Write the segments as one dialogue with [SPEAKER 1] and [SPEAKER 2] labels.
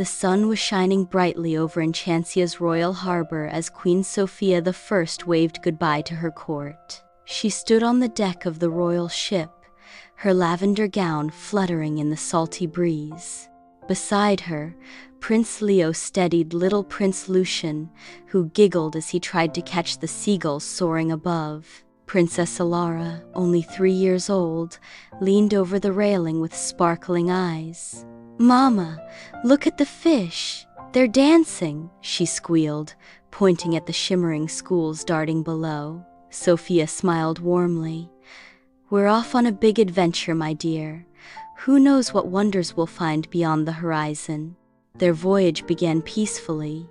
[SPEAKER 1] The sun was shining brightly over Enchantia's royal harbor as Queen Sofia the First waved goodbye to her court. She stood on the deck of the royal ship, her lavender gown fluttering in the salty breeze. Beside her, Prince Leo steadied little Prince Lucien, who giggled as he tried to catch the seagulls soaring above. Princess Elara, only 3 years old, leaned over the railing with sparkling eyes. "Mama, look at the fish! They're dancing!" she squealed, pointing at the shimmering schools darting below. Sofia smiled warmly. "We're off on a big adventure, my dear. Who knows what wonders we'll find beyond the horizon?" Their voyage began peacefully.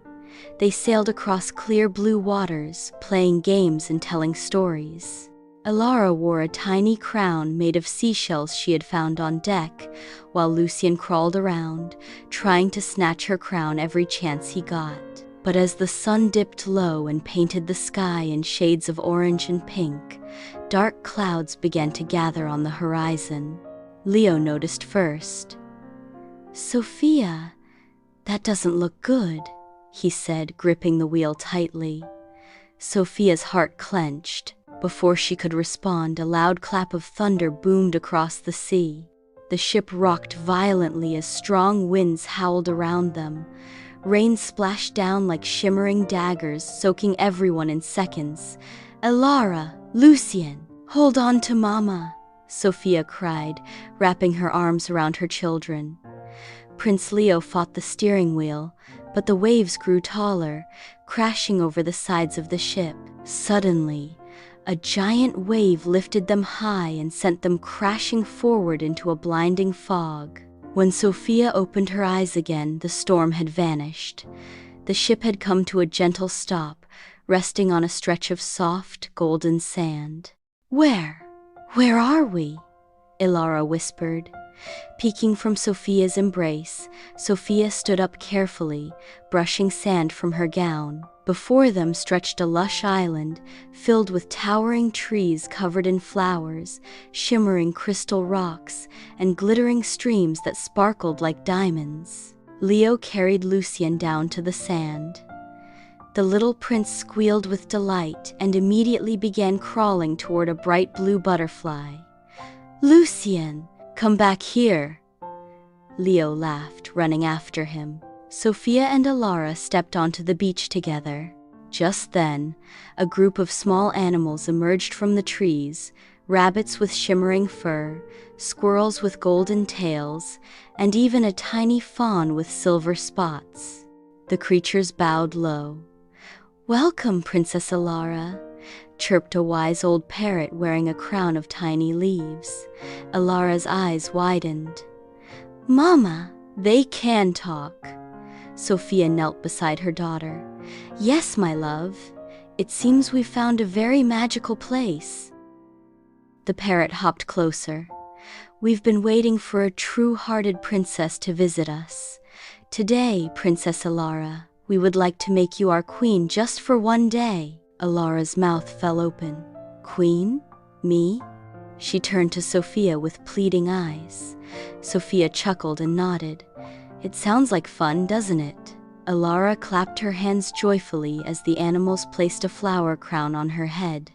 [SPEAKER 1] They sailed across clear blue waters, playing games and telling stories. Elara wore a tiny crown made of seashells she had found on deck, while Lucien crawled around, trying to snatch her crown every chance he got. But as the sun dipped low and painted the sky in shades of orange and pink, dark clouds began to gather on the horizon. Leo noticed first. "Sofia, that doesn't look good," he said, gripping the wheel tightly. Sofia's heart clenched. Before she could respond, a loud clap of thunder boomed across the sea. The ship rocked violently as strong winds howled around them. Rain splashed down like shimmering daggers, soaking everyone in seconds. "Elara, Lucien, hold on to Mama," Sofia cried, wrapping her arms around her children. Prince Leo fought the steering wheel, but the waves grew taller, crashing over the sides of the ship. Suddenly, a giant wave lifted them high and sent them crashing forward into a blinding fog. When Sofia opened her eyes again, the storm had vanished. The ship had come to a gentle stop, resting on a stretch of soft, golden sand. Where are we?" Elara whispered. Peeking from Sofia's embrace, Sofia stood up carefully, brushing sand from her gown. Before them stretched a lush island, filled with towering trees covered in flowers, shimmering crystal rocks, and glittering streams that sparkled like diamonds. Leo carried Lucien down to the sand. The little prince squealed with delight and immediately began crawling toward a bright blue butterfly. "Lucien, come back here!" Leo laughed, running after him. Sofia and Elara stepped onto the beach together. Just then, a group of small animals emerged from the trees, rabbits with shimmering fur, squirrels with golden tails, and even a tiny fawn with silver spots. The creatures bowed low. "Welcome, Princess Elara," chirped a wise old parrot wearing a crown of tiny leaves. Elara's eyes widened. "Mama, they can talk." Sofia knelt beside her daughter. "Yes, my love. It seems we've found a very magical place." The parrot hopped closer. "We've been waiting for a true-hearted princess to visit us. Today, Princess Elara, we would like to make you our queen just for one day." Elara's mouth fell open. "Queen? Me?" She turned to Sofia with pleading eyes. Sofia chuckled and nodded. "It sounds like fun, doesn't it?" Elara clapped her hands joyfully as the animals placed a flower crown on her head.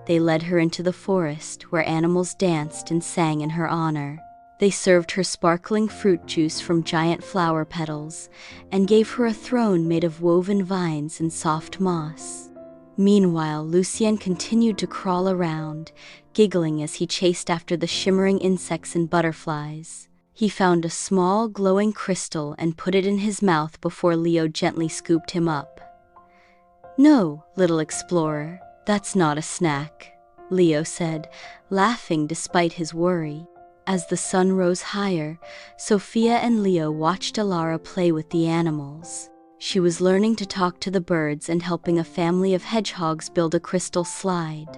[SPEAKER 1] They led her into the forest, where animals danced and sang in her honor. They served her sparkling fruit juice from giant flower petals, and gave her a throne made of woven vines and soft moss. Meanwhile, Lucien continued to crawl around, giggling as he chased after the shimmering insects and butterflies. He found a small, glowing crystal and put it in his mouth before Leo gently scooped him up. "No, little explorer, that's not a snack," Leo said, laughing despite his worry. As the sun rose higher, Sofia and Leo watched Elara play with the animals. She was learning to talk to the birds and helping a family of hedgehogs build a crystal slide.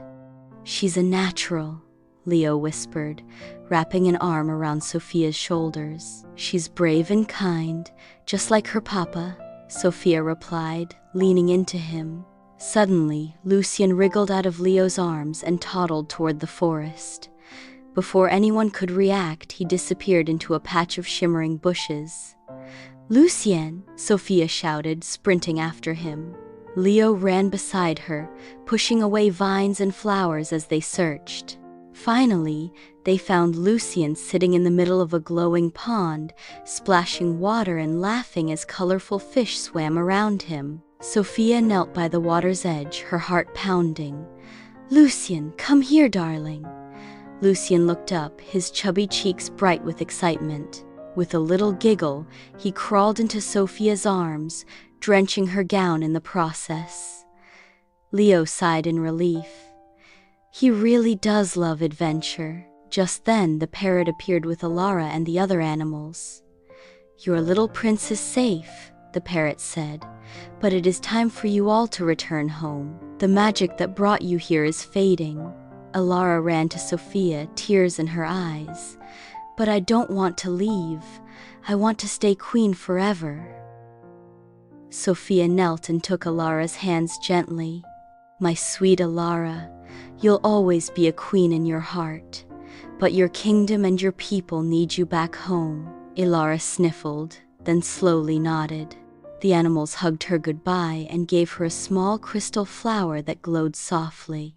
[SPEAKER 1] "She's a natural," Leo whispered, wrapping an arm around Sofia's shoulders. "She's brave and kind, just like her papa," Sofia replied, leaning into him. Suddenly, Lucien wriggled out of Leo's arms and toddled toward the forest. Before anyone could react, he disappeared into a patch of shimmering bushes. "Lucien!" Sofia shouted, sprinting after him. Leo ran beside her, pushing away vines and flowers as they searched. Finally, they found Lucien sitting in the middle of a glowing pond, splashing water and laughing as colorful fish swam around him. Sofia knelt by the water's edge, her heart pounding. "Lucien, come here, darling." Lucien looked up, his chubby cheeks bright with excitement. With a little giggle, he crawled into Sofia's arms, drenching her gown in the process. Leo sighed in relief. He really does love adventure. Just then, the parrot appeared with Elara and the other animals. "Your little prince is safe," the parrot said, "but it is time for you all to return home. The magic that brought you here is fading." Elara ran to Sofia, tears in her eyes. "But I don't want to leave. I want to stay queen forever." Sofia knelt and took Elara's hands gently. "My sweet Elara, you'll always be a queen in your heart. But your kingdom and your people need you back home." Elara sniffled, then slowly nodded. The animals hugged her goodbye and gave her a small crystal flower that glowed softly.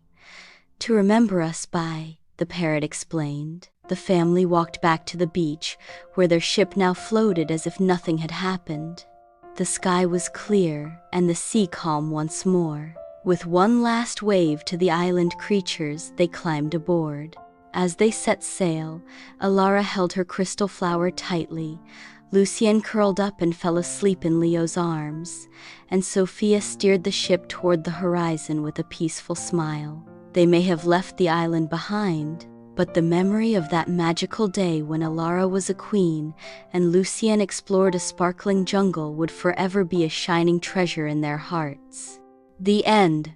[SPEAKER 1] "To remember us by," the parrot explained. The family walked back to the beach, where their ship now floated as if nothing had happened. The sky was clear, and the sea calm once more. With one last wave to the island creatures, they climbed aboard. As they set sail, Elara held her crystal flower tightly. Lucien curled up and fell asleep in Leo's arms, and Sofia steered the ship toward the horizon with a peaceful smile. They may have left the island behind, but the memory of that magical day when Elara was a queen and Lucien explored a sparkling jungle would forever be a shining treasure in their hearts. The end.